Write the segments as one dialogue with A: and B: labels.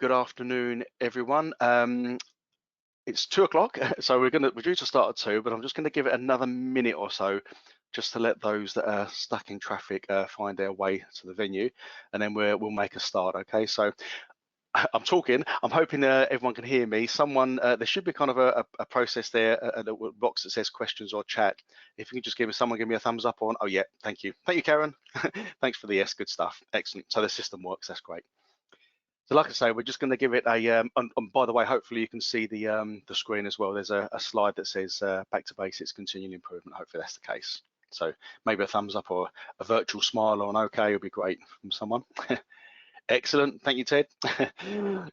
A: Good afternoon, everyone. It's 2 o'clock, so we're due to start at 2, but I'm just going to give it another minute or so just to let those that are stuck in traffic find their way to the venue, and then we'll make a start. Okay, so I'm talking. I'm hoping everyone can hear me. There should be kind of a process there, a little box that says questions or chat. If you can just give me a thumbs up on. Oh yeah, thank you, Karen. Thanks for the yes, good stuff, excellent. So the system works. That's great. So like I say, we're just going to give it a, and by the way, hopefully you can see the screen as well. There's a slide that says back to basics, continual improvement. Hopefully that's the case. So maybe a thumbs up or a virtual smile or an okay would be great from someone. Excellent, thank you, Ted.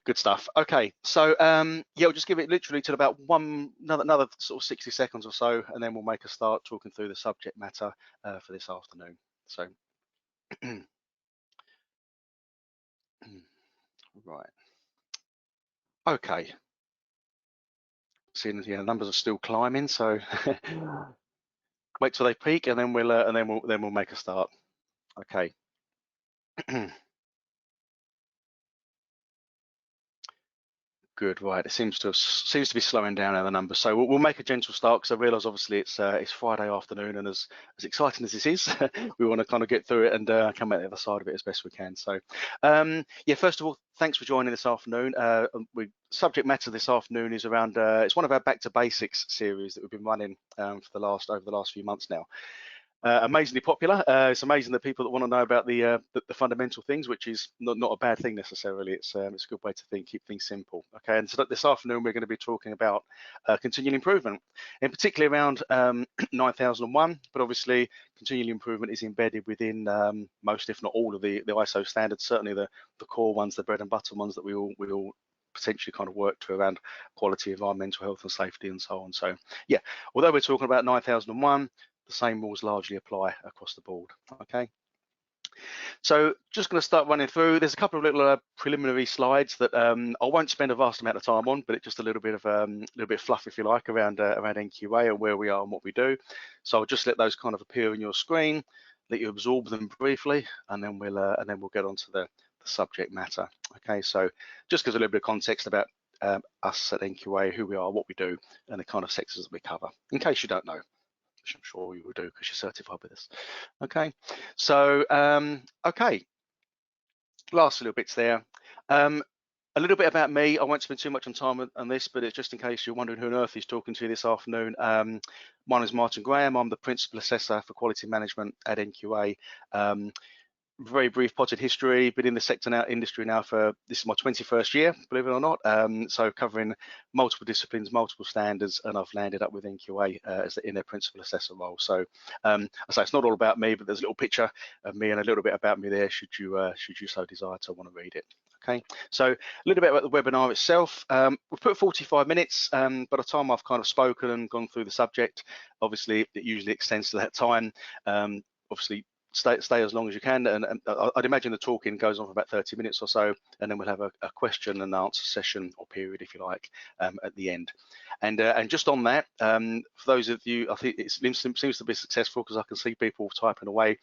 A: Good stuff. Okay, so yeah, we'll just give it literally to about another sort of 60 seconds or so, and then we'll make a start talking through the subject matter for this afternoon. So, right. Okay. Seeing, yeah, the numbers are still climbing, so wait till they peak, and then we'll make a start. Okay. Good, right. It seems to be slowing down now, the numbers. So we'll make a gentle start, because I realise obviously it's Friday afternoon, and as exciting as this is, we want to kind of get through it and come out the other side of it as best we can. So yeah, first of all, thanks for joining this afternoon. Subject matter this afternoon is around it's one of our Back to Basics series that we've been running over the last few months now. Amazingly popular. It's amazing that people that want to know about the fundamental things, which is not a bad thing necessarily. It's a good way to keep things simple. Okay, and so this afternoon we're going to be talking about continual improvement, in particular around 9001. But obviously, continual improvement is embedded within most, if not all, of the ISO standards. Certainly the core ones, the bread and butter ones that we all potentially kind of work to around quality, environmental health and safety, and so on. So yeah, although we're talking about 9001. The same rules largely apply across the board. Okay, so just going to start running through. There's a couple of little preliminary slides that I won't spend a vast amount of time on, but it's just a little bit of fluff, if you like, around NQA and where we are and what we do. So I'll just let those kind of appear on your screen, let you absorb them briefly, and then we'll get on to the subject matter. Okay, so just gives a little bit of context about us at NQA, who we are, what we do, and the kind of sectors that we cover, in case you don't know. Which I'm sure you will do because you're certified with us. Okay, so okay, last little bits there. A little bit about me. I won't spend too much time on this, but it's just in case you're wondering who on earth is talking to you this afternoon. My name is Martin Graham. I'm the Principal Assessor for Quality Management at NQA. Very brief potted history, been in the industry now for, this is my 21st year, believe it or not. So covering multiple disciplines, multiple standards, and I've landed up with NQA in their principal assessor role. So I say it's not all about me, but there's a little picture of me and a little bit about me there, should you so desire to want to read it. Okay, so a little bit about the webinar itself. We've put 45 minutes. By the time I've kind of spoken and gone through the subject, obviously it usually extends to that time. Obviously, stay as long as you can, and I'd imagine the talking goes on for about 30 minutes or so, and then we'll have a question and answer session or period, if you like, at the end. And just on that, for those of you, I think it seems to be successful because I can see people typing away.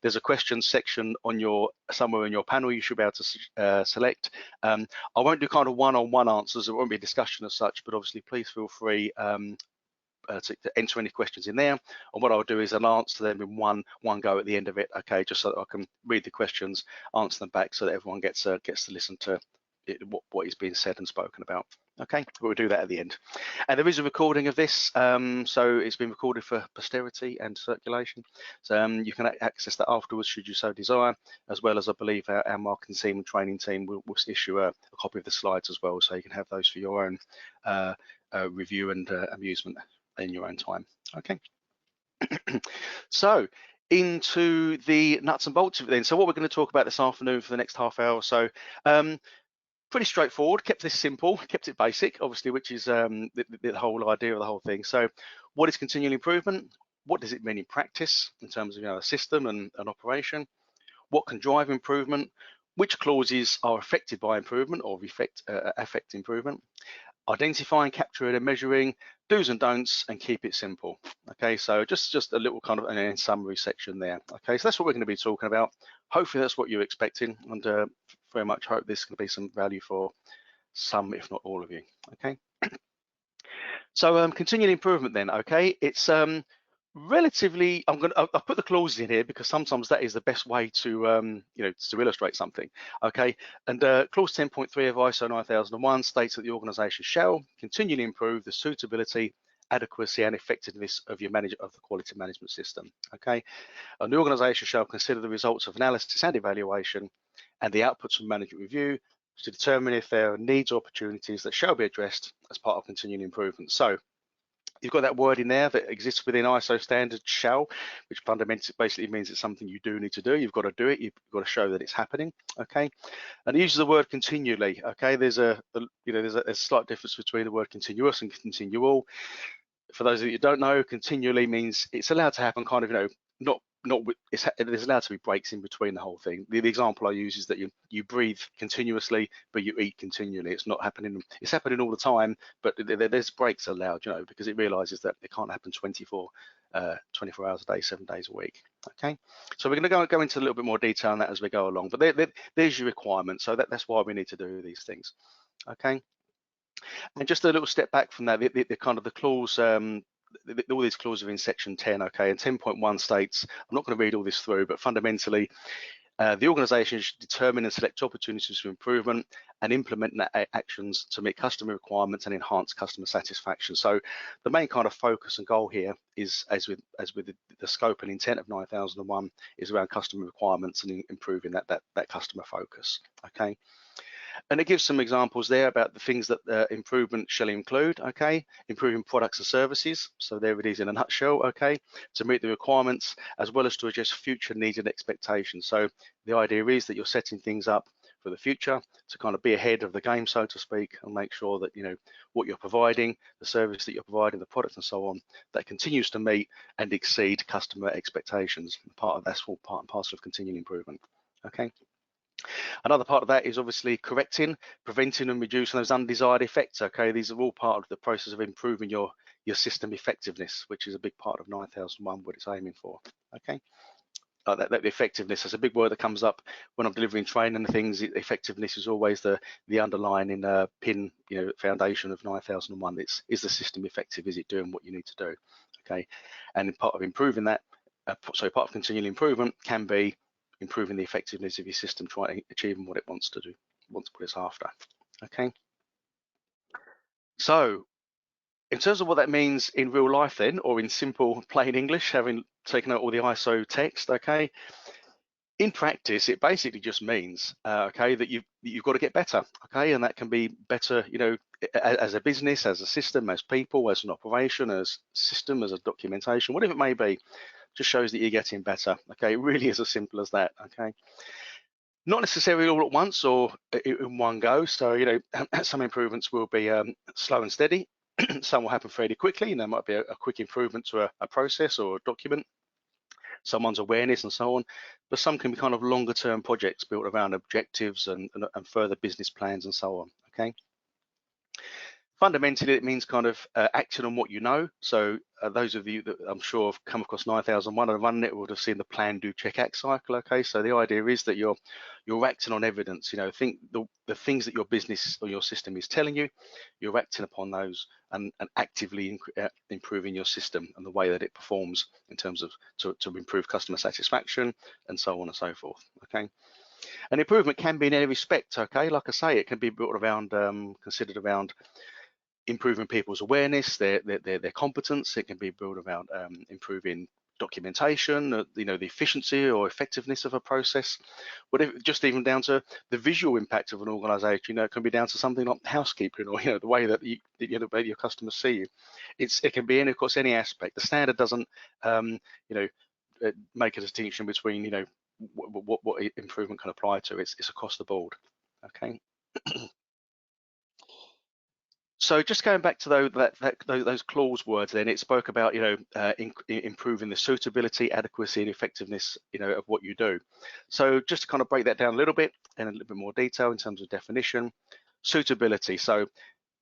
A: There's a question section on somewhere in your panel you should be able to select. I won't do kind of one-on-one answers. There won't be a discussion as such, but obviously please feel free to enter any questions in there, and what I'll do is I'll answer them in one go at the end of it. Okay, just so that I can read the questions, answer them back, so that everyone gets to listen to what is being said and spoken about. Okay, we'll do that at the end. And there is a recording of this, so it's been recorded for posterity and circulation. So you can access that afterwards, should you so desire, as well as I believe our marketing team and training team will issue a copy of the slides as well, so you can have those for your own review and amusement in your own time. Okay. So into the nuts and bolts of it then. So what we're going to talk about this afternoon for the next half hour or so, pretty straightforward, kept this simple, kept it basic, obviously, which is the whole idea of the whole thing. So what is continual improvement? What does it mean in practice in terms of a system and operation? What can drive improvement? Which clauses are affected by improvement or affect improvement? Identifying, capturing and measuring, do's and don'ts, and keep it simple. Okay, so just a little kind of in summary section there. Okay, so that's what we're going to be talking about. Hopefully that's what you're expecting, and very much hope this can be some value for some, if not all of you. Okay. So continual improvement then. Okay, it's relatively, I'll put the clauses in here because sometimes that is the best way to to illustrate something. Okay, and clause 10.3 of ISO 9001 states that the organization shall continually improve the suitability, adequacy and effectiveness of the quality management system. Okay, and the organization shall consider the results of analysis and evaluation and the outputs from management review to determine if there are needs or opportunities that shall be addressed as part of continuing improvement. So you've got that word in there that exists within ISO standard shall, which fundamentally basically means it's something you do need to do. You've got to do it. You've got to show that it's happening. Okay, and it uses the word continually. Okay, there's a slight difference between the word continuous and continual. For those of you who don't know, continually means it's allowed to happen kind of, there's allowed to be breaks in between the whole thing. The example I use is that you breathe continuously, but you eat continually. It's not happening, it's happening all the time, but there's breaks allowed, because it realizes that it can't happen 24 hours a day, 7 days a week. Okay, so we're going to go into a little bit more detail on that as we go along, but there's your requirements. So that's why we need to do these things. Okay. And just a little step back from that, the kind of the clause, all these clauses are in section 10, okay, and 10.1 states, I'm not going to read all this through, but fundamentally, the organisation should determine and select opportunities for improvement and implement actions to meet customer requirements and enhance customer satisfaction. So the main kind of focus and goal here is, as with the scope and intent of 9001, is around customer requirements and improving that customer focus, okay. And it gives some examples there about the things that improvement shall include, okay? Improving products and services, so there it is in a nutshell, okay? To meet the requirements, as well as to address future needs and expectations. So the idea is that you're setting things up for the future to kind of be ahead of the game, so to speak, and make sure that, what you're providing, the service that you're providing, the product and so on, that continues to meet and exceed customer expectations. Part of that's all part and parcel of continual improvement, okay? Another part of that is obviously correcting, preventing and reducing those undesired effects, okay? These are all part of the process of improving your system effectiveness, which is a big part of 9001, what it's aiming for, okay? That effectiveness is a big word that comes up when I'm delivering training and things. Effectiveness is always the underlying pin, foundation of 9001. Is the system effective? Is it doing what you need to do? Okay, and part of improving that, part of continual improvement can be improving the effectiveness of your system, trying to achieve what it wants to do, what it's after. Okay, so in terms of what that means in real life then, or in simple plain English, having taken out all the ISO text, okay, in practice it basically just means okay, that you've got to get better, okay, and that can be better, as a business, as a system, as people, as an operation, as system, as a documentation, whatever it may be. Just shows that you're getting better, okay? It really is as simple as that, okay? Not necessarily all at once or in one go. So, some improvements will be slow and steady. Some will happen fairly quickly, and there might be a quick improvement to a process or a document, someone's awareness and so on. But some can be kind of longer term projects built around objectives and further business plans and so on, okay? Fundamentally, it means kind of acting on what you know. So those of you that I'm sure have come across 9001 and run it would have seen the plan, do, check, act cycle. Okay, so the idea is that you're acting on evidence. Think the things that your business or your system is telling you, you're acting upon those and actively improving your system and the way that it performs in terms of to improve customer satisfaction and so on and so forth. Okay. And improvement can be in any respect. Okay, like I say, it can be built around, considered around improving people's awareness, their competence. It can be built around improving documentation, the efficiency or effectiveness of a process, whatever, just even down to the visual impact of an organization. It can be down to something like housekeeping or the way that the way your customers see you. It can be in, of course, any aspect. The standard doesn't make a distinction between what improvement can apply to. It's across the board. Okay. So just going back to those clause words, then it spoke about improving the suitability, adequacy, and effectiveness of what you do. So just to kind of break that down a little bit in a little bit more detail in terms of definition, suitability. So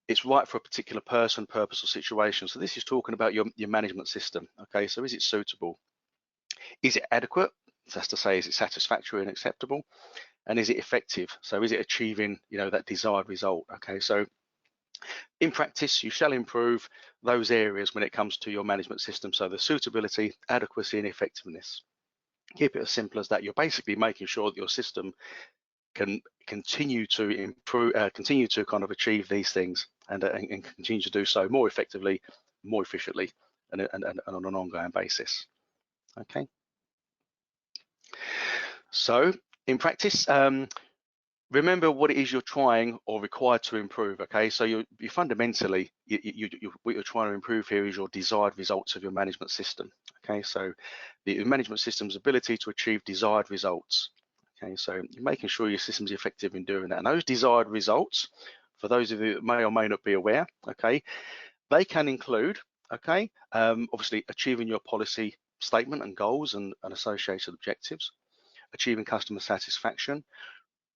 A: it's right for a particular person, purpose, or situation. So this is talking about your management system. Okay, so is it suitable? Is it adequate? So that's to say, is it satisfactory and acceptable? And is it effective? So is it achieving, that desired result? Okay, so in practice, you shall improve those areas when it comes to your management system. So the suitability, adequacy, and effectiveness. Keep it as simple as that. You're basically making sure that your system can continue to improve, continue to kind of achieve these things, and continue to do so more effectively, more efficiently, and on an ongoing basis. Okay. So in practice, remember what it is you're trying or required to improve. Okay, so you fundamentally, what you're trying to improve here is your desired results of your management system. Okay, so the management system's ability to achieve desired results. Okay, so you're making sure your system's effective in doing that. And those desired results, for those of you that may or may not be aware, okay, they can include, okay, obviously achieving your policy statement and goals and associated objectives, achieving customer satisfaction,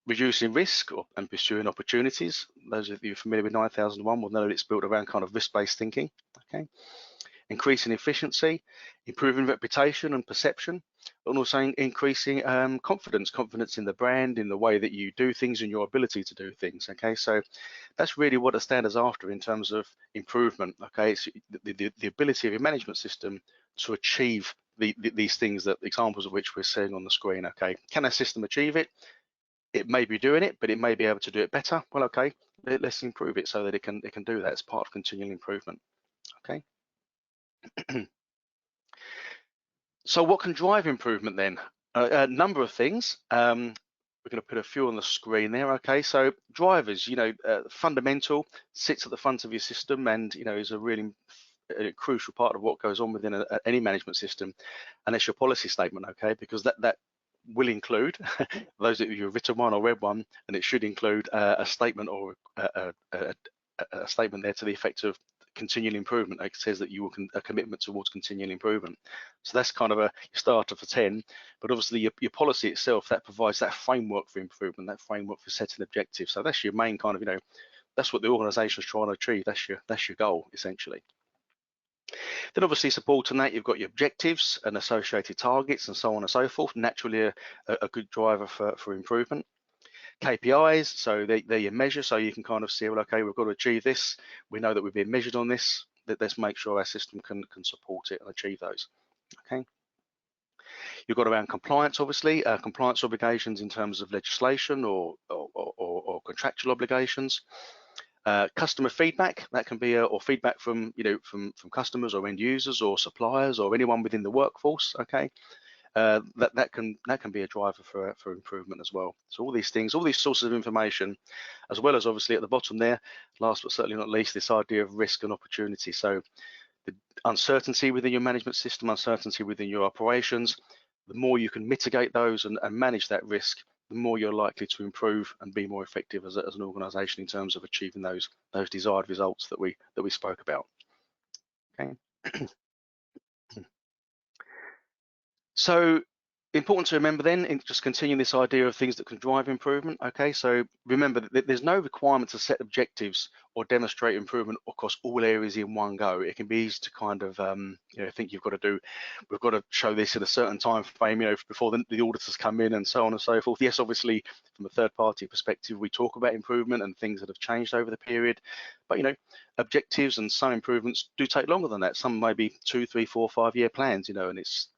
A: reducing risk and pursuing opportunities. Those of you familiar with 9001 will know that it's built around kind of risk-based thinking. Okay, increasing efficiency, improving reputation and perception, and also increasing confidence in the brand, in the way that you do things, and your ability to do things. Okay, so that's really what the standard's after in terms of improvement. Okay, it's the ability of your management system to achieve these things, that examples of which we're seeing on the screen. Okay, can our system achieve it? It may be doing it, but it may be able to do it better. Well, okay, let's improve it so that it can do that as part of continual improvement. Okay. So what can drive improvement then? A number of things. We're going to put a few on the screen there. Okay, so drivers, fundamental, sits at the front of your system, and is a really crucial part of what goes on within any management system, and it's your policy statement. Okay, because that will include, those of you who've written one or read one, and it should include a statement or a statement there to the effect of continual improvement. It says that you will a commitment towards continual improvement. So that's kind of a starter for 10, but obviously your policy itself, that provides that framework for improvement, that framework for setting objectives. So that's your main kind of, that's what the organisation is trying to achieve. That's your goal, essentially. Then obviously supporting that, you've got your objectives and associated targets and so on and so forth. Naturally a good driver for improvement. KPIs, so they're your measure, so you can kind of see, well, okay, we've got to achieve this. We know that we've been measured on this. Let's make sure our system can support it and achieve those. Okay. You've got around compliance, obviously, compliance obligations in terms of legislation or contractual obligations. Customer feedback, that can be or feedback from from customers or end users or suppliers or anyone within the workforce. Okay. That can be a driver for improvement as well. So all these things, all these sources of information, as well as obviously at the bottom there, last but certainly not least, this idea of risk and opportunity. So the uncertainty within your management system, uncertainty within your operations, the more you can mitigate those and manage that risk, the more you're likely to improve and be more effective as an organisation in terms of achieving those desired results that we spoke about. Okay. So important to remember then, in just continuing this idea of things that can drive improvement. Okay, so remember that there's no requirement to set objectives or demonstrate improvement across all areas in one go. It can be easy to kind of think we've got to show this in a certain time frame, before the auditors come in and so on and so forth. Yes, obviously from a third party perspective, we talk about improvement and things that have changed over the period, but objectives and some improvements do take longer than that. Some may be 2, 3, 4, 5 year plans, and it's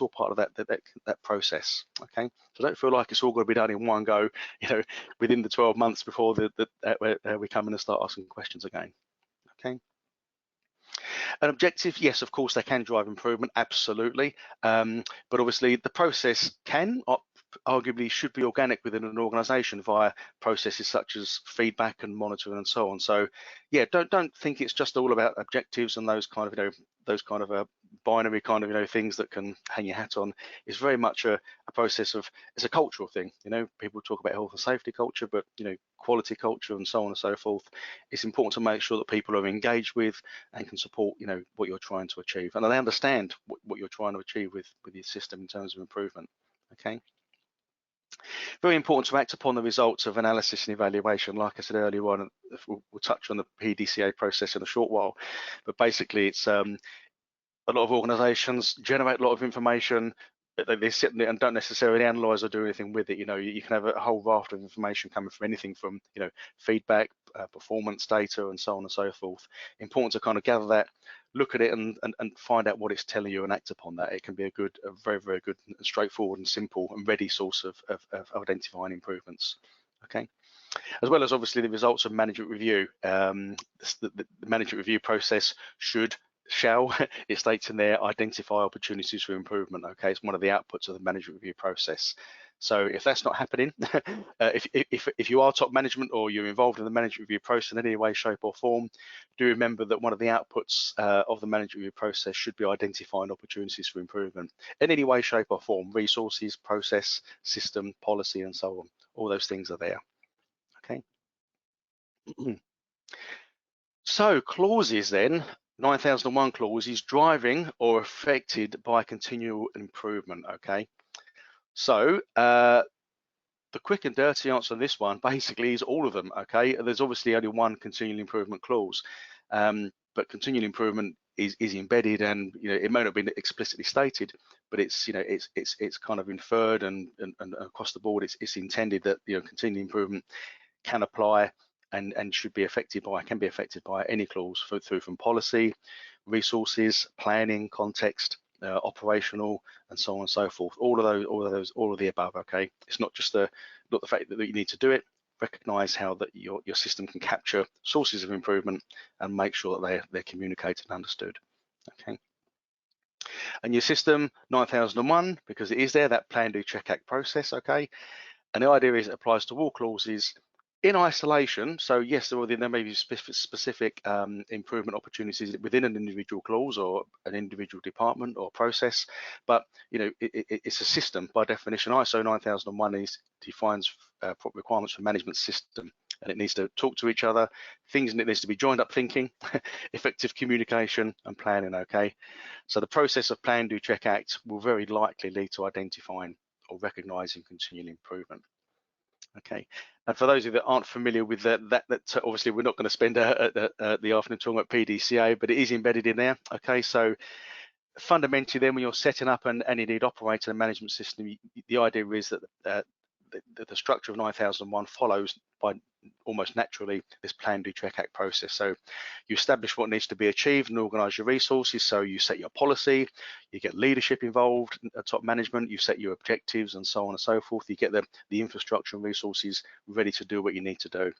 A: all part of that process. Okay, so don't feel like it's all got to be done in one go, within the 12 months before we come in and start asking questions again. Okay. An objective, yes, of course, they can drive improvement, absolutely, but obviously the process can arguably should be organic within an organization via processes such as feedback and monitoring and so on. So yeah, don't think it's just all about objectives and those kind of binary kind of things that can hang your hat on. It's very much a process of, it's a cultural thing. People talk about health and safety culture, but quality culture and so on and so forth. It's important to make sure that people are engaged with and can support what you're trying to achieve, and they understand what you're trying to achieve with your system in terms of improvement. Okay. Very important to act upon the results of analysis and evaluation. Like I said earlier on, we'll touch on the PDCA process in a short while, but basically it's a lot of organizations generate a lot of information, they sit there and don't necessarily analyze or do anything with it. You can have a whole raft of information coming from anything from feedback, performance data, and so on and so forth. Important to kind of gather that, look at it, and find out what it's telling you and act upon that. It can be a very, very good, and straightforward and simple and ready source of identifying improvements. Okay. As well as obviously the results of management review. The management review process shall, it states in there, identify opportunities for improvement. Okay, it's one of the outputs of the management review process. So if that's not happening, if you are top management or you're involved in the management review process in any way, shape or form, do remember that one of the outputs of the management review process should be identifying opportunities for improvement in any way, shape or form: resources, process, system, policy, and so on. All those things are there. Okay. So clauses then, 9001 clauses: driving or affected by continual improvement. Okay, so the quick and dirty answer on this one basically is all of them. Okay, there's obviously only one continual improvement clause, but continual improvement is embedded, and it may not be explicitly stated, but it's it's kind of inferred, and across the board it's intended that continual improvement can apply and can be affected by any clause through from policy, resources, planning, context, operational, and so on and so forth. All of the above. Okay, it's not just not the fact that you need to do it. Recognize how that your system can capture sources of improvement and make sure that they're communicated and understood. Okay. And your system 9001, because it is there, that plan, do, check, act process. Okay. And the idea is it applies to all clauses in isolation. So yes, there may be specific improvement opportunities within an individual clause or an individual department or process, but it's a system by definition. ISO 9001 defines requirements for management system, and it needs to talk to each other. It needs to be joined up thinking, effective communication, and planning. Okay, so the process of plan, do, check, act will very likely lead to identifying or recognizing continual improvement. Okay, and for those of you that aren't familiar with that obviously we're not going to spend the afternoon talking about PDCA, but it is embedded in there. Okay, so fundamentally then when you're setting up and indeed operating a management system, the idea is that the structure of 9001 follows by almost naturally this plan, do, check, act process. So you establish what needs to be achieved and organize your resources. So you set your policy, you get leadership involved, top management, you set your objectives, and so on and so forth. You get the infrastructure and resources ready to do what you need to do.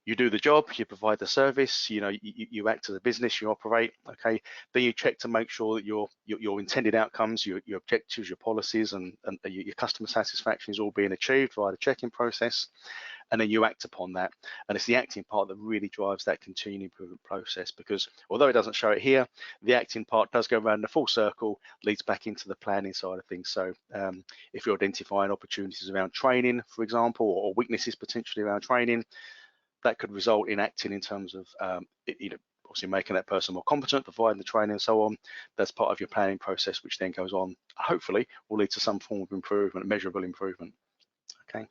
A: You do the job, you provide the service, you act as a business, you operate. Okay, then you check to make sure that your intended outcomes, your objectives, your policies, and your customer satisfaction is all being achieved via the check-in process, and then you act upon that. And it's the acting part that really drives that continuing improvement process, because although it doesn't show it here, the acting part does go around the full circle, leads back into the planning side of things. So if you're identifying opportunities around training, for example, or weaknesses potentially around training, that could result in acting in terms of obviously making that person more competent, providing the training and so on. That's part of your planning process, which then goes on, hopefully will lead to some form of improvement, measurable improvement. Okay,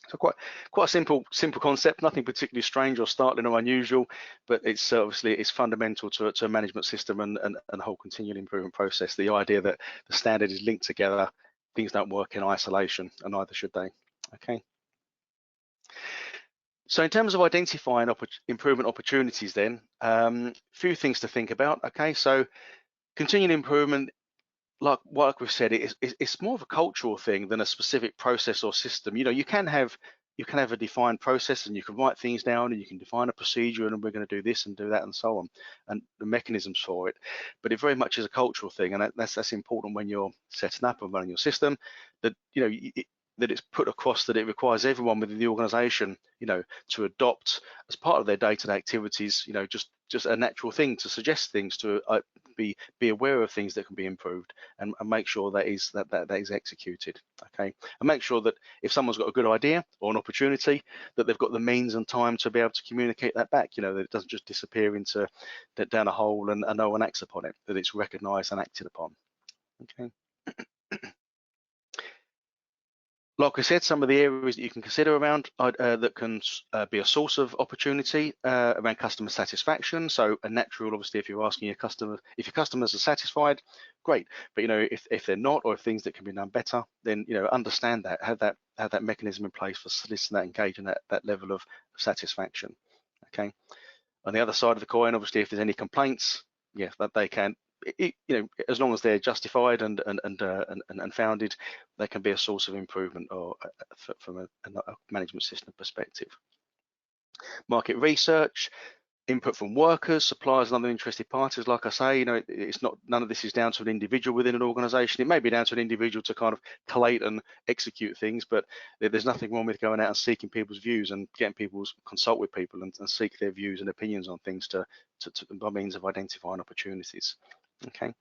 A: so quite a simple concept, nothing particularly strange or startling or unusual, but it's obviously it's fundamental to a management system and the whole continual improvement process. The idea that the standard is linked together, things don't work in isolation, and neither should they. Okay. So in terms of identifying improvement opportunities then, few things to think about. Okay, so continual improvement, like we've said, it's more of a cultural thing than a specific process or system. You can have a defined process, and you can write things down, and you can define a procedure, and we're going to do this and do that and so on, and the mechanisms for it. But it very much is a cultural thing, and that's important when you're setting up and running your system, that that it's put across that it requires everyone within the organization, to adopt as part of their day-to-day activities, just a natural thing to suggest things, to be aware of things that can be improved, and make sure that is executed. Okay, and make sure that if someone's got a good idea or an opportunity, that they've got the means and time to be able to communicate that back. That it doesn't just disappear into down a hole and no one acts upon it. That it's recognized and acted upon. Okay. Like I said, some of the areas that you can consider around that can be a source of opportunity around customer satisfaction. So a natural, obviously, if you're asking your customer, if your customers are satisfied, great. But if they're not, or if things that can be done better, then understand that, have that mechanism in place for soliciting that, engaging that level of satisfaction. Okay. On the other side of the coin, obviously, if there's any complaints, yeah, that they can, as long as they're justified and founded, they can be a source of improvement or from a management system perspective. Market research, input from workers, suppliers, and other interested parties. Like I say, it's not, none of this is down to an individual within an organization. It may be down to an individual to kind of collate and execute things, but there's nothing wrong with going out and seeking people's views and getting people to consult with people and seek their views and opinions on things by means of identifying opportunities. Okay.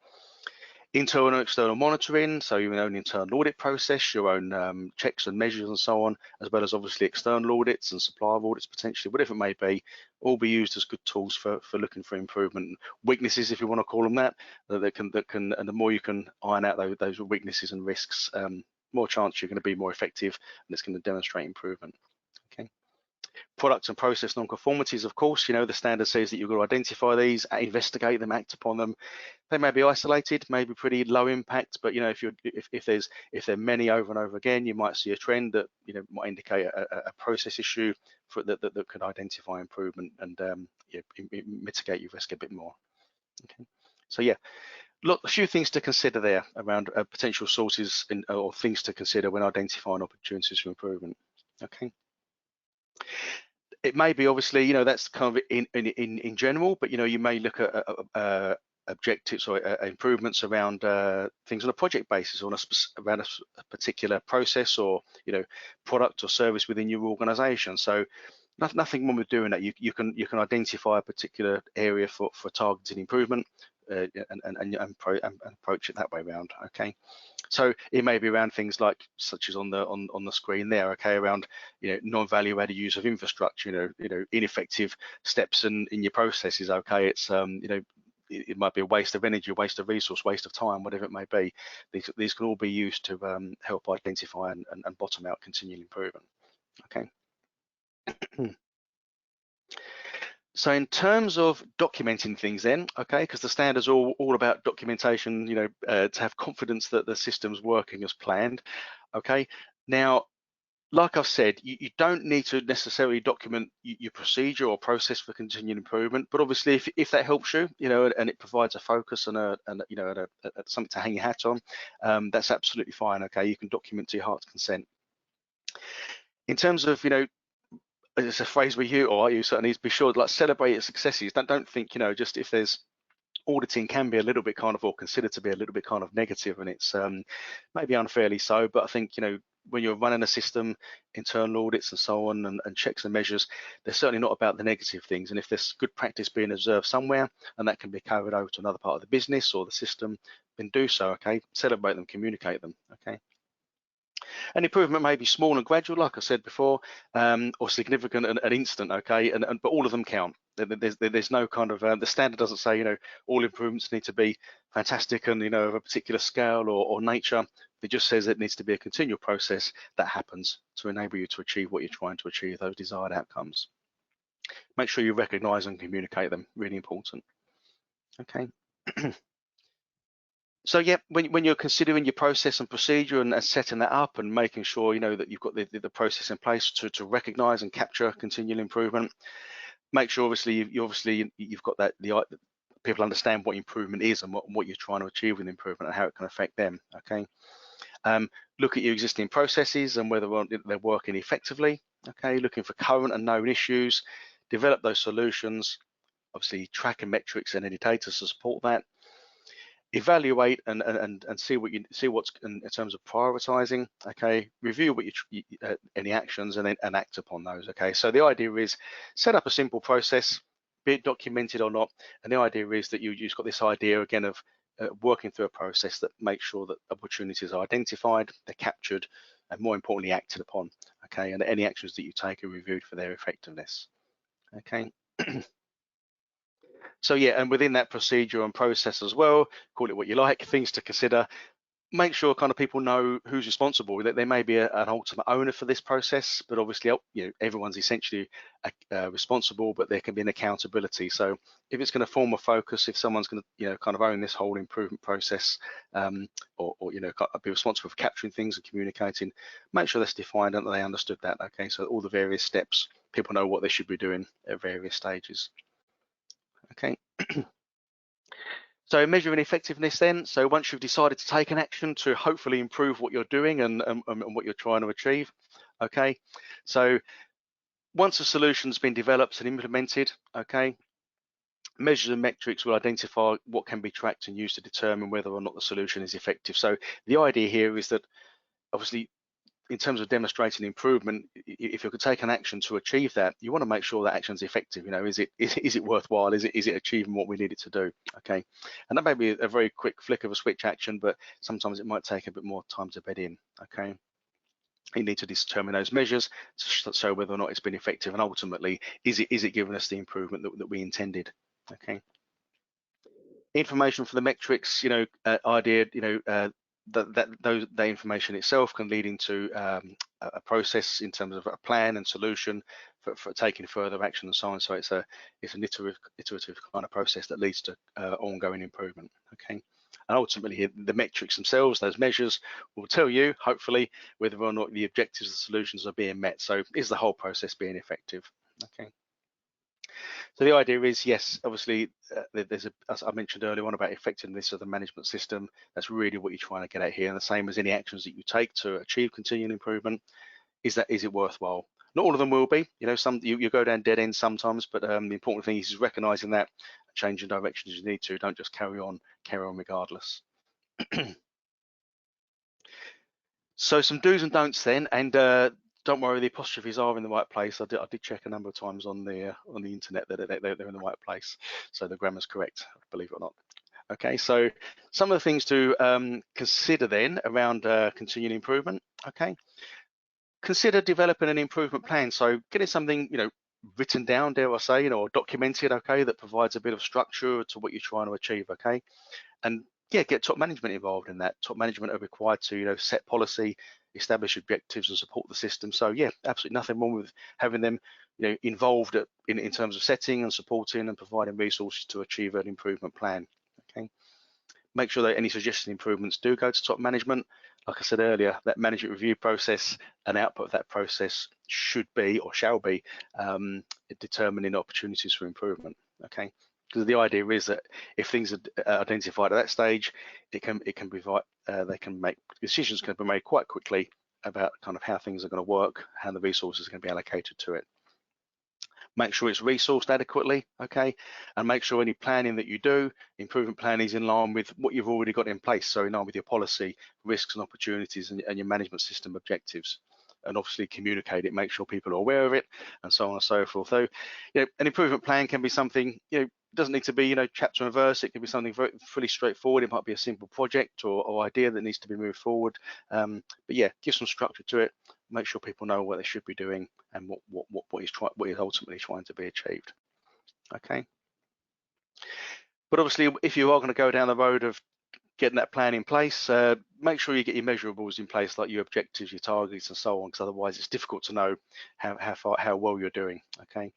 A: Internal and external monitoring, so your own internal audit process, your own checks and measures and so on, as well as obviously external audits and supplier audits potentially, whatever it may be, all be used as good tools for looking for improvement. Weaknesses, if you want to call them that can, and the more you can iron out those weaknesses and risks, more chance you're going to be more effective, and it's going to demonstrate improvement. Okay. Products and process non-conformities, of course, the standard says that you've got to identify these, investigate them, act upon them. They may be isolated, maybe pretty low impact, but if there are many over and over again, you might see a trend that might indicate a process issue that could identify improvement and mitigate your risk a bit more. Okay, so yeah, look, a few things to consider there around potential sources or things to consider when identifying opportunities for improvement. Okay. It may be, obviously, that's kind of in general, but you may look at objectives or improvements around things on a project basis, or around a particular process or product or service within your organization. So nothing wrong with doing that. You can identify a particular area for targeted improvement and approach it that way around. Okay. So it may be around things like, such as on the screen there, okay, around non-value added use of infrastructure, ineffective steps in your processes. Okay, it's it might be a waste of energy, waste of resource, waste of time, whatever it may be. These can all be used to help identify and bottom out continual improvement. Okay. So in terms of documenting things then, okay, because the standard's all about documentation, to have confidence that the system's working as planned, okay? Now, like I've said, you don't need to necessarily document your procedure or process for continual improvement, but obviously if that helps you, and it provides a focus and something to hang your hat on, that's absolutely fine, okay? You can document to your heart's consent. In terms of, it's a phrase we use, or I use certainly, is be sure to celebrate your successes. Don't think, just if there's auditing can be a little bit kind of, or considered to be a little bit kind of negative, and it's maybe unfairly so, but I think, when you're running a system, internal audits and so on, and checks and measures, they're certainly not about the negative things. And if there's good practice being observed somewhere, and that can be carried over to another part of the business or the system, then do so, okay? Celebrate them, communicate them, okay? An improvement may be small and gradual, like I said before, or significant and instant, okay? But all of them count. There's no kind of, the standard doesn't say, all improvements need to be fantastic and, of a particular scale or nature. It just says it needs to be a continual process that happens to enable you to achieve what you're trying to achieve, those desired outcomes. Make sure you recognize and communicate them, really important. Okay. So yeah, when you're considering your process and procedure and setting that up and making sure that you've got the process in place to recognise and capture continual improvement, make sure obviously you've got that people understand what improvement is and what you're trying to achieve with improvement and how it can affect them. Okay, look at your existing processes and whether they're working effectively. Okay, looking for current and known issues, develop those solutions. Obviously, tracking metrics and any data to support that. Evaluate and see what's in terms of prioritizing. Okay, review what any actions and act upon those. Okay, so the idea is set up a simple process, be it documented or not, and the idea is that you've got this idea again of working through a process that makes sure that opportunities are identified, they're captured, and more importantly acted upon. Okay, and any actions that you take are reviewed for their effectiveness. Okay. So yeah, and within that procedure and process as well, call it what you like, things to consider. make sure kind of people know who's responsible. That there may be an ultimate owner for this process, but obviously, everyone's essentially responsible, but there can be an accountability. So if it's going to form a focus, if someone's going to kind of own this whole improvement process, or be responsible for capturing things and communicating, make sure that's defined and they understood that. Okay, so all the various steps, people know what they should be doing at various stages. Okay. So measuring effectiveness then, so once you've decided to take an action to hopefully improve what you're doing and what you're trying to achieve, okay? So once a solution's been developed and implemented, okay, measures and metrics will identify what can be tracked and used to determine whether or not the solution is effective. So the idea here is that obviously in terms of demonstrating improvement, if you could take an action to achieve that, you want to make sure that action's effective. Is it worthwhile? Is it achieving what we need it to do? Okay, and that may be a very quick flick of a switch action, but sometimes it might take a bit more time to bed in. Okay, you need to determine those measures to show whether or not it's been effective, and ultimately, is it giving us the improvement that we intended? Okay. Information for the metrics, idea, that information itself can lead into a process in terms of a plan and solution for taking further action and so on. So it's an iterative kind of process that leads to ongoing improvement. Okay, and ultimately the metrics themselves, those measures, will tell you hopefully whether or not the objectives of the solutions are being met. So is the whole process being effective? Okay. So the idea is, yes, obviously, as I mentioned earlier on about effectiveness of the management system, that's really what you're trying to get at here. And the same as any actions that you take to achieve continual improvement, is it worthwhile? Not all of them will be, some you go down dead ends sometimes, but the important thing is recognizing that, changing direction as you need to. Don't just carry on regardless. So some do's and don'ts then, and don't worry, the apostrophes are in the right place. I did check a number of times on the internet that they're in the right place, so the grammar's correct, believe it or not. Okay, so some of the things to consider then around continuing improvement. Okay, consider developing an improvement plan. So getting something written down, dare I say, or documented. Okay, that provides a bit of structure to what you're trying to achieve. Okay, and yeah, get top management involved in that. Top management are required to set policy, establish objectives, and support the system. So yeah, absolutely nothing wrong with having them involved in terms of setting and supporting and providing resources to achieve an improvement plan. Okay, make sure that any suggested improvements do go to top management. Like I said earlier, that management review process and output of that process should be or shall be determining opportunities for improvement. Okay, because the idea is that if things are identified at that stage, they can make decisions can be made quite quickly about kind of how things are going to work, how the resources are going to be allocated to it. Make sure it's resourced adequately, okay, and make sure any planning that you do, improvement plan, is in line with what you've already got in place, so in line with your policy, risks and opportunities, and your management system objectives. And obviously communicate it, make sure people are aware of it, and so on and so forth. So, an improvement plan can be something, doesn't need to be, chapter and verse. It can be something very fully straightforward. It might be a simple project or idea that needs to be moved forward. But yeah, give some structure to it. Make sure people know what they should be doing and what is ultimately trying to be achieved. Okay. But obviously, if you are going to go down the road of getting that plan in place, make sure you get your measurables in place, like your objectives, your targets, and so on, because otherwise it's difficult to know how well you're doing. Okay.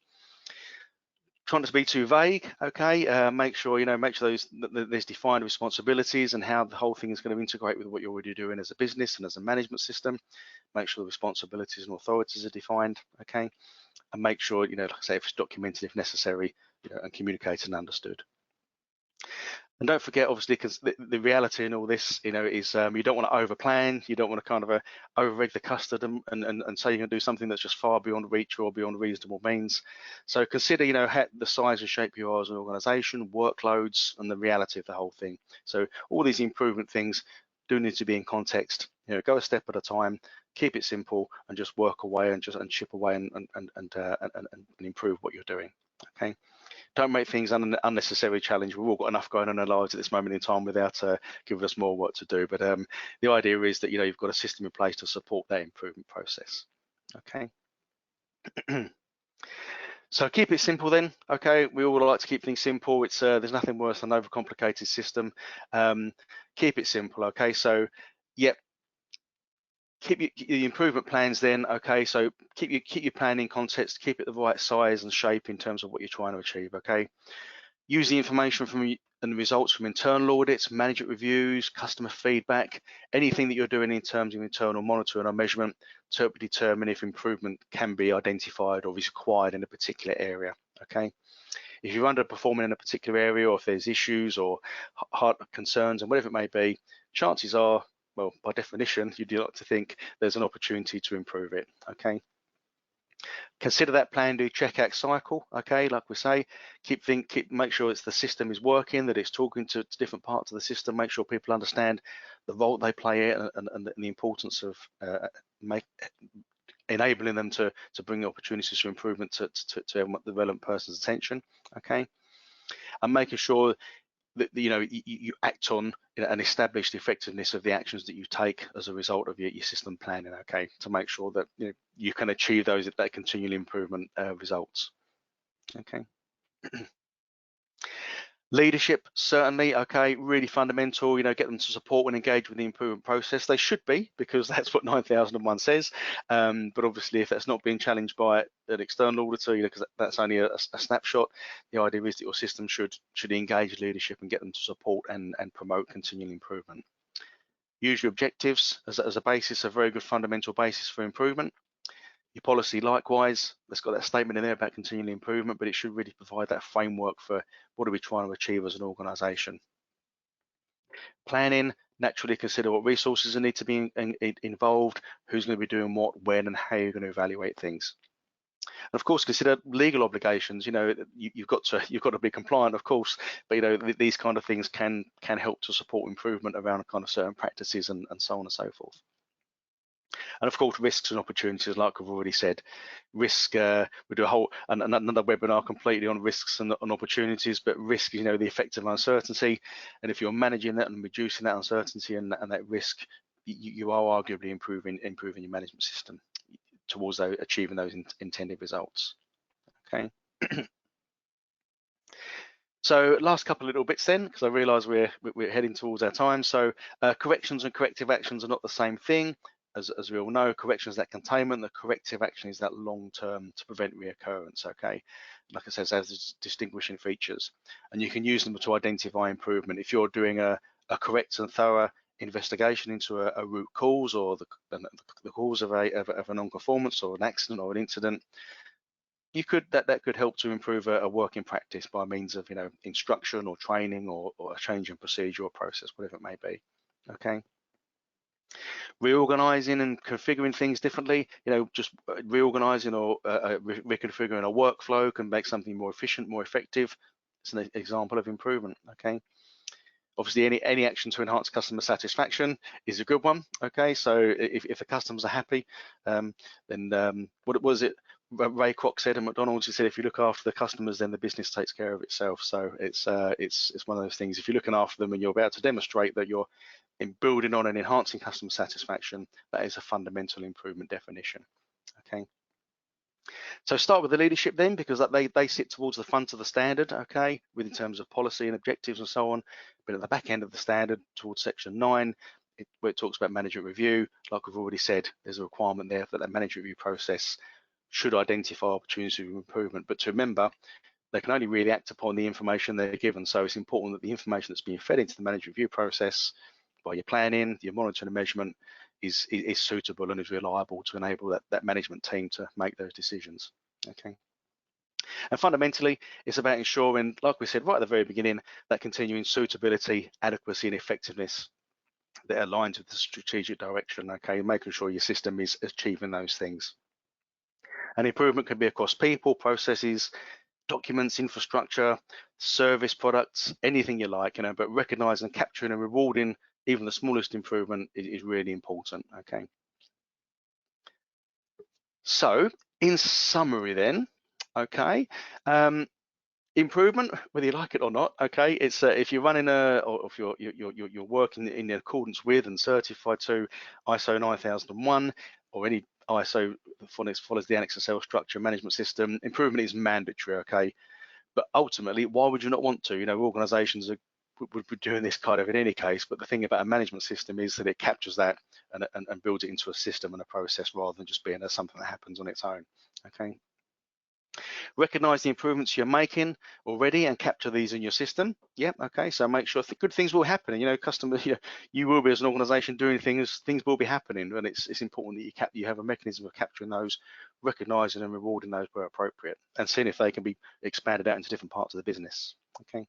A: Trying to be too vague, okay. Make sure there's defined responsibilities and how the whole thing is going to integrate with what you're already doing as a business and as a management system. Make sure the responsibilities and authorities are defined, okay. And make sure, like I say, if it's documented if necessary, and communicated and understood. And don't forget, obviously, because the reality in all this, is you don't want to over plan. You don't want to kind of over egg the custard and say you're going to do something that's just far beyond reach or beyond reasonable means. So consider, the size and shape you are as an organisation, workloads, and the reality of the whole thing. So all these improvement things do need to be in context. Go a step at a time, keep it simple, and just work away and chip away and improve what you're doing. Okay. Don't make things unnecessarily challenging. We've all got enough going on in our lives at this moment in time without giving us more work to do. But the idea is that you've got a system in place to support that improvement process. Okay. So keep it simple then, okay? We all like to keep things simple. It's there's nothing worse than an overcomplicated system. Keep it simple, okay? So, yep, keep your improvement plans then, okay? So keep your plan in context, keep it the right size and shape in terms of what you're trying to achieve, okay? Use the information from and the results from internal audits, management reviews, customer feedback, anything that you're doing in terms of internal monitoring or measurement to help determine if improvement can be identified or is required in a particular area, okay? If you're underperforming in a particular area, or if there's issues or hard concerns and whatever it may be, chances are, well, by definition, you'd like to think there's an opportunity to improve it, okay? Consider that plan, do check-out cycle, okay? Like we say, make sure the system is working, that it's talking to different parts of the system, make sure people understand the role they play and the importance of enabling them to bring opportunities for improvement to the relevant person's attention, okay? And making sure that you act on and establish the effectiveness of the actions that you take as a result of your system planning, okay, to make sure that you can achieve that continual improvement results, okay. Leadership, certainly, okay, really fundamental, get them to support and engage with the improvement process. They should be, because that's what 9001 says, but obviously if that's not being challenged by an external auditor, because that's only a snapshot, the idea is that your system should engage leadership and get them to support and promote continual improvement. Use your objectives as a basis, a very good fundamental basis for improvement. Your policy, likewise, that's got that statement in there about continual improvement, but it should really provide that framework for what are we trying to achieve as an organisation. Planning, naturally consider what resources need to be involved, who's going to be doing what, when, and how you're going to evaluate things. And of course, consider legal obligations. You've got to be compliant, of course, but these kind of things can help to support improvement around kind of certain practices and so on and so forth. And of course, risks and opportunities, like I've already said. Risk, we do another webinar completely on risks and opportunities, but risk, the effect of uncertainty. And if you're managing that and reducing that uncertainty and that risk, you are arguably improving your management system towards achieving those intended results, okay? So last couple of little bits then, because I realise we're heading towards our time. So corrections and corrective actions are not the same thing. As we all know, correction is that containment, the corrective action is that long-term to prevent reoccurrence, okay? Like I said, there's distinguishing features, and you can use them to identify improvement. If you're doing a correct and thorough investigation into a root cause or the cause of a non-conformance or an accident or an incident, that could help to improve a working practice by means of instruction or training or a change in procedure or process, whatever it may be, okay? Reorganizing and configuring things differently, just reorganizing or reconfiguring a workflow can make something more efficient, more effective. It's an example of improvement, okay? Obviously, any action to enhance customer satisfaction is a good one, okay? So if the customers are happy, then what was it Ray Kroc said at McDonald's? He said, if you look after the customers, then the business takes care of itself. So it's one of those things. If you're looking after them and you're about to demonstrate that you're in building on and enhancing customer satisfaction, that is a fundamental improvement definition, okay? So start with the leadership then, because they sit towards the front of the standard, okay, in terms of policy and objectives and so on. But at the back end of the standard, towards section 9, where it talks about management review, like we've already said, there's a requirement there that management review process should identify opportunities of improvement. But to remember, they can only really act upon the information they're given. So it's important that the information that's being fed into the management review process by your planning, your monitoring and measurement is suitable and is reliable to enable that management team to make those decisions, okay? And fundamentally, it's about ensuring, like we said right at the very beginning, that continuing suitability, adequacy and effectiveness that aligns with the strategic direction, okay? Making sure your system is achieving those things. And improvement can be across people, processes, documents, infrastructure, service, products, anything you like, but recognizing, capturing and rewarding even the smallest improvement is really important, okay? So in summary then, okay, improvement, whether you like it or not, okay, it's if you're running or if you're working in accordance with and certified to ISO 9001 or any ISO follows the Annex SL structure management system. Improvement is mandatory, okay? But ultimately, why would you not want to? You know, organizations would be doing this kind of in any case, but the thing about a management system is that it captures that and builds it into a system and a process rather than just being something that happens on its own, okay? Recognize the improvements you're making already and capture these in your system. Yeah, okay, so make sure good things will happen. You know, customers, you will be as an organization doing things will be happening, and it's important that you have a mechanism of capturing those, recognizing and rewarding those where appropriate, and seeing if they can be expanded out into different parts of the business, okay?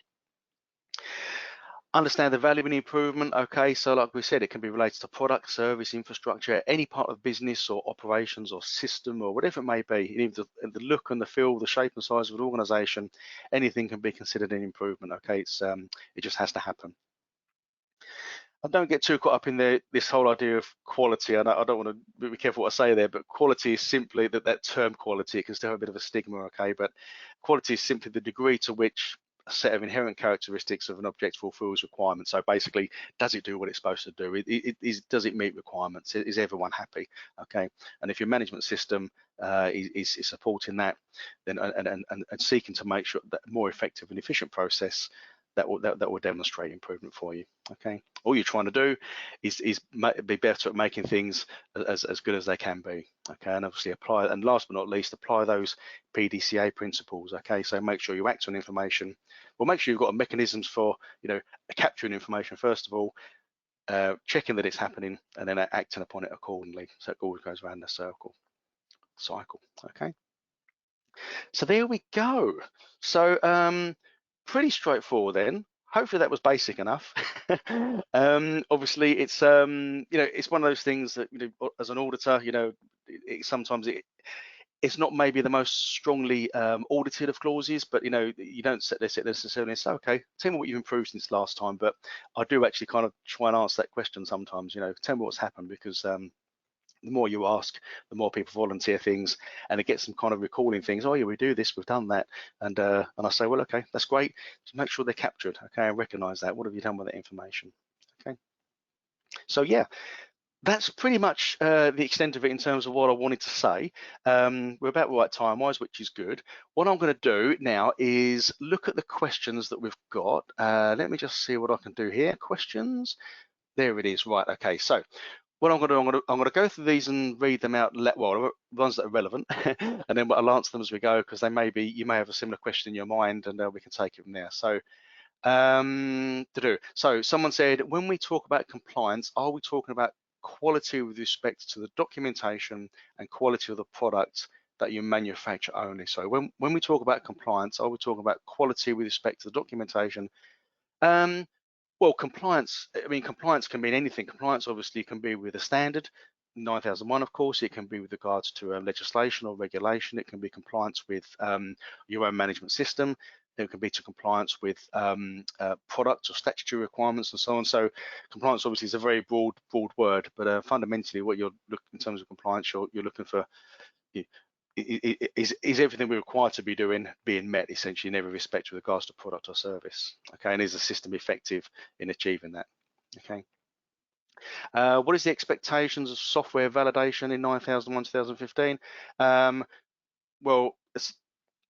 A: Understand the value of an improvement, okay, so like we said, it can be related to product, service, infrastructure, any part of business or operations or system or whatever it may be. Even the look and the feel, the shape and size of an organization, anything can be considered an improvement, okay? It just has to happen. I don't get too caught up in this whole idea of quality. I don't want to be careful what I say there, but quality is simply that term quality. It can still have a bit of a stigma, okay? But quality is simply the degree to which a set of inherent characteristics of an object fulfills requirements. So basically, does it do what it's supposed to do? Does it meet requirements? Is everyone happy? Okay. And if your management system is supporting that, then and seeking to make sure that more effective and efficient process, that will demonstrate improvement for you. Okay. All you're trying to do is be better at making things as good as they can be. Okay. And obviously apply, and last but not least, apply those PDCA principles. Okay. So make sure you act on information. Well, make sure you've got mechanisms for, capturing information first of all, checking that it's happening, and then acting upon it accordingly. So it always goes around the cycle. Okay. So there we go. So pretty straightforward then. Hopefully that was basic enough. Obviously it's it's one of those things that, as an auditor, sometimes it's not maybe the most strongly audited of clauses, but you don't sit there necessarily and say, okay, tell me what you've improved since last time. But I do actually kind of try and answer that question sometimes, tell me what's happened, because the more you ask, the more people volunteer things, and it gets them kind of recalling things. Oh yeah, we do this, we've done that, and I say, well, okay, that's great. Just make sure they're captured, okay, and recognise that. What have you done with that information? Okay. So yeah, that's pretty much the extent of it in terms of what I wanted to say. We're about right time-wise, which is good. What I'm going to do now is look at the questions that we've got. Let me just see what I can do here. Questions. There it is. Right. Okay. So what I'm going to do, I'm going to go through these and read them out. Well, ones that are relevant, and then I'll answer them as we go, because you may have a similar question in your mind, and we can take it from there. So, so someone said, when we talk about compliance, are we talking about quality with respect to the documentation and quality of the product that you manufacture only? So when we talk about compliance, are we talking about quality with respect to the documentation? Well, compliance can mean anything. Compliance obviously can be with a standard, 9001, of course. It can be with regards to legislation or regulation. It can be compliance with your own management system. It can be to compliance with products or statutory requirements and so on. So compliance obviously is a very broad word, but fundamentally what you're looking in terms of compliance, you're looking for is everything we're required to be doing being met, essentially, in every respect with regards to product or service. Okay, and is the system effective in achieving that? Okay. What is the expectations of software validation in 9001 2015? Well,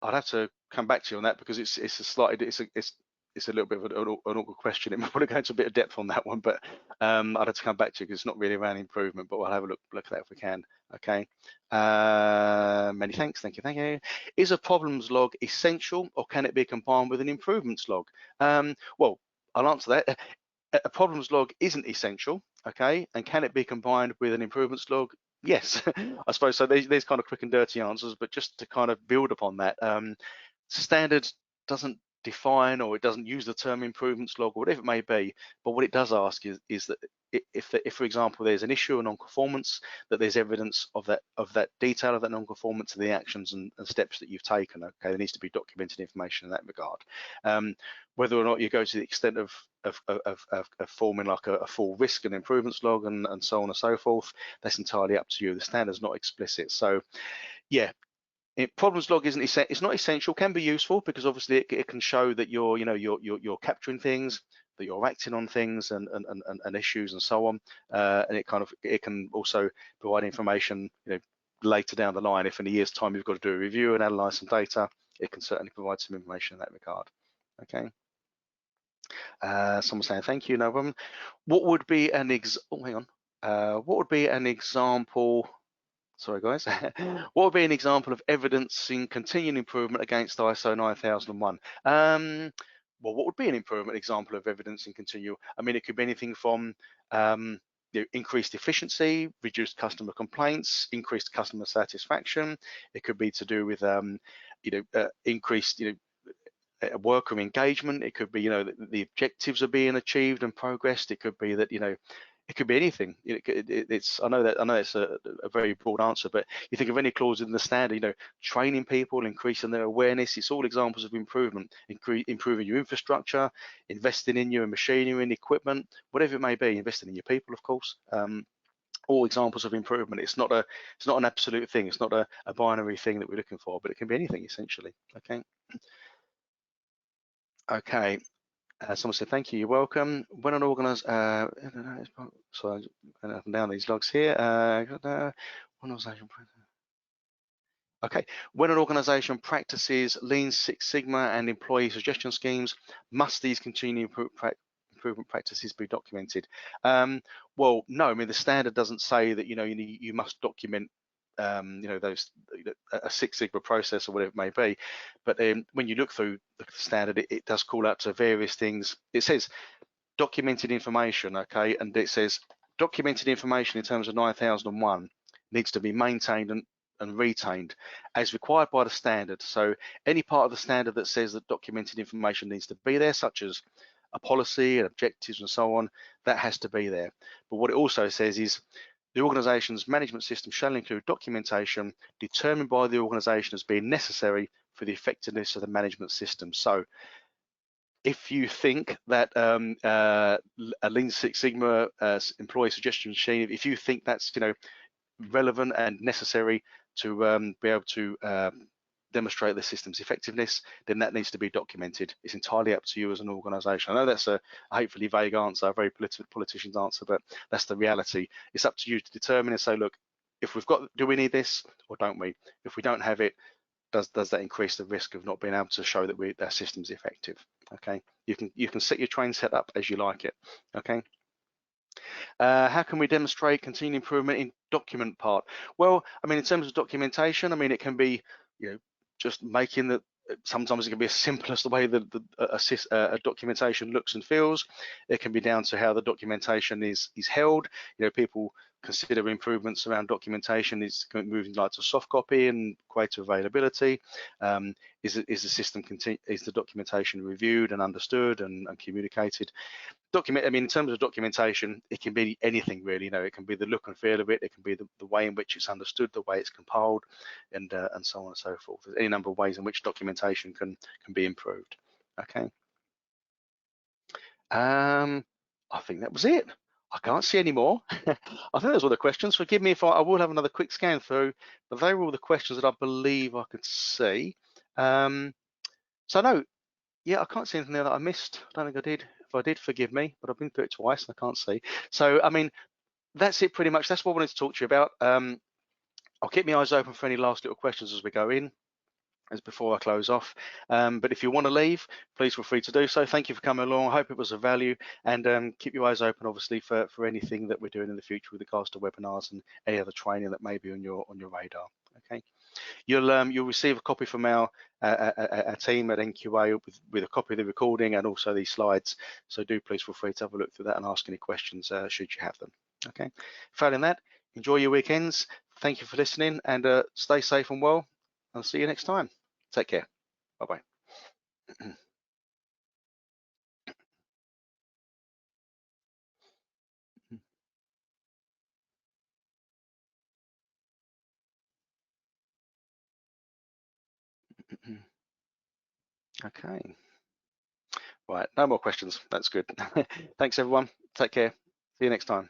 A: I'd have to come back to you on that, because it's a little bit of an awkward question. It might want to go into a bit of depth on that one, but I'd have to come back to you, because it's not really around improvement, but we'll have a look at that if we can. Okay. Many thanks. Thank you. Is a problems log essential, or can it be combined with an improvements log? Well, I'll answer that. A problems log isn't essential, okay, and can it be combined with an improvements log? Yes, I suppose so. There's kind of quick and dirty answers, but just to kind of build upon that, standard doesn't define, or it doesn't use the term improvements log, or whatever it may be, but what it does ask is that if for example there's an issue, a non-conformance, that there's evidence of that detail of that non-conformance and the actions and steps that you've taken. Okay, there needs to be documented information in that regard. Whether or not you go to the extent of forming like a full risk and improvements log and so on and so forth, that's entirely up to you. The standard's not explicit. So yeah, problems log it's not essential. Can be useful, because obviously it can show that you're capturing things, that you're acting on things and issues and so on, and it can also provide information, later down the line, if in a year's time you've got to do a review and analyze some data, it can certainly provide some information in that regard. Okay. Someone saying thank you, no problem. What would be an what would be an example? Sorry, guys. What would be an example of evidencing continuing improvement against ISO 9001? Well, what would be an improvement example of evidence in continual? I mean, it could be anything from increased efficiency, reduced customer complaints, increased customer satisfaction. It could be to do with increased worker engagement. It could be the objectives are being achieved and progressed. It could be that it could be anything. I know it's a very broad answer, but you think of any clause in the standard, training people, increasing their awareness. It's all examples of improvement, improving your infrastructure, investing in your machinery and equipment, whatever it may be, investing in your people, of course. All examples of improvement. It's not an absolute thing. It's not a binary thing that we're looking for, but it can be anything essentially. Okay. Someone said, thank you, you're welcome. When an organization, sorry, I'm up and down these logs here. Okay, when an organization practices Lean Six Sigma and employee suggestion schemes, must these continuing improvement practices be documented? Well, no, I mean, the standard doesn't say that, you must document those a Six Sigma process or whatever it may be, but when you look through the standard, it does call out to various things. It says documented information, okay, and it says documented information in terms of 9001 needs to be maintained and retained as required by the standard. So any part of the standard that says that documented information needs to be there, such as a policy and objectives and so on, that has to be there. But what it also says is the organization's management system shall include documentation determined by the organization as being necessary for the effectiveness of the management system. So if you think that a Lean Six Sigma employee suggestion machine, if you think that's relevant and necessary to be able to demonstrate the system's effectiveness, then that needs to be documented. It's entirely up to you as an organization. I know that's a hopefully vague answer, a very politician's answer, but that's the reality. It's up to you to determine and say, look, if we've got, do we need this or don't we? If we don't have it, does that increase the risk of not being able to show that our system's effective? Okay, you can set your train set up as you like it. Okay. How can we demonstrate continuing improvement in document part? Well, I mean, in terms of documentation, I mean, it can be, just making that. Sometimes it can be as simple as the way that a documentation looks and feels. It can be down to how the documentation is held. People consider improvements around documentation is moving like to soft copy and greater availability. Is the documentation reviewed and understood and communicated? I mean, in terms of documentation, it can be anything really. It can be the look and feel of it. It can be the way in which it's understood, the way it's compiled, and so on and so forth. There's any number of ways in which documentation can be improved. Okay. I think that was it. I can't see any more. I think those were the questions. Forgive me if I will have another quick scan through, but they were all the questions that I believe I could see. So no, yeah, I can't see anything there that I missed. I don't think I did. If I did, forgive me, but I've been through it twice and I can't see. So, I mean, that's it pretty much. That's what I wanted to talk to you about. I'll keep my eyes open for any last little questions as we go in, as before I close off. But if you want to leave, please feel free to do so. Thank you for coming along. I hope it was of value, and keep your eyes open, obviously, for anything that we're doing in the future with regards to webinars and any other training that may be on your radar. Okay. You'll receive a copy from our team at NQA with a copy of the recording and also these slides. So do please feel free to have a look through that and ask any questions should you have them. Okay. Failing that, enjoy your weekends. Thank you for listening and stay safe and well. I'll see you next time. Take care. Bye-bye. Okay. Right, no more questions. That's good. Thanks, everyone. Take care. See you next time.